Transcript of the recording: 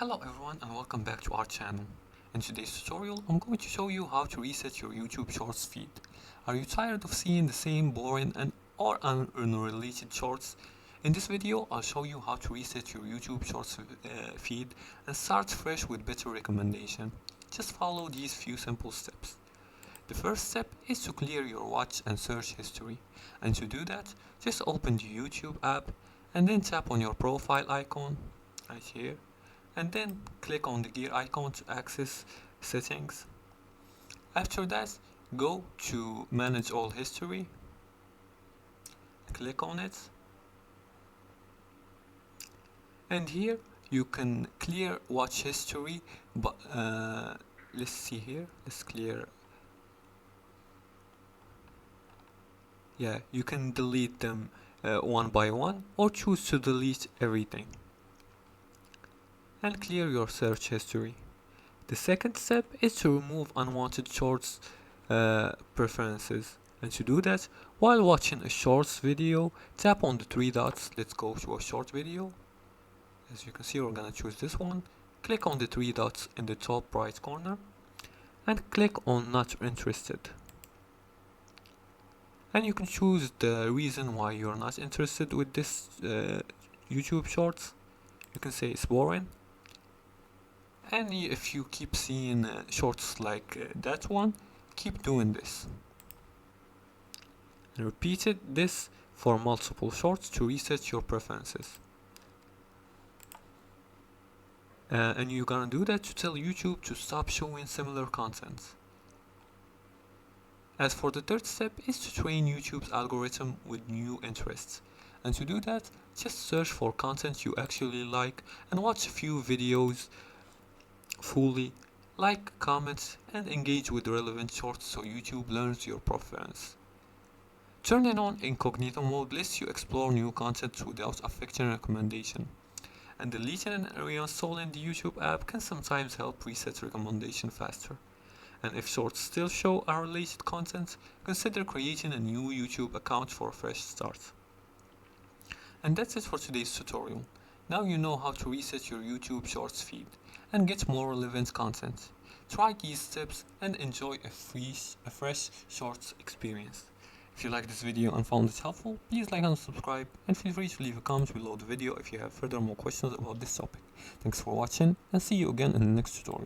Hello everyone and welcome back to our channel. In today's tutorial, I'm going to show you how to reset your YouTube Shorts feed. Are you tired of seeing the same boring and or unrelated shorts? In this video, I'll show you how to reset your YouTube Shorts feed and start fresh with better recommendation. Just follow these few simple steps. The first step is to clear your watch and search history. And to do that, just open the YouTube app and then tap on your profile icon right here. And then click on the gear icon to access settings. After that, go to manage all history, click on it, and here you can clear watch history, but let's see here, let's clear, you can delete them one by one or choose to delete everything and clear your search history. The second step is to remove unwanted shorts preferences, and to do that, while watching a shorts video, tap on the three dots. Let's go to a short video. As you can see, we're gonna choose this one. Click on the three dots in the top right corner and click on not interested, and you can choose the reason why you're not interested with this YouTube shorts. You can say it's boring. And if you keep seeing shorts like that one, keep doing this. And repeat this for multiple shorts to reset your preferences. And you're gonna do that to tell YouTube to stop showing similar content. As for the third step is to train YouTube's algorithm with new interests. And to do that, just search for content you actually like and watch a few videos fully, like, comment, and engage with relevant shorts so YouTube learns your preference. Turning on incognito mode lets you explore new content without affecting recommendation. And deleting and reinstalling the YouTube app can sometimes help reset recommendation faster. And if shorts still show unrelated content, consider creating a new YouTube account for a fresh start. And that's it for today's tutorial. Now you know how to reset your YouTube Shorts feed and get more relevant content. Try these steps and enjoy a fresh Shorts experience. If you like this video and found it helpful, please like and subscribe, and feel free to leave a comment below the video if you have further more questions about this topic. Thanks for watching and see you again in the next tutorial.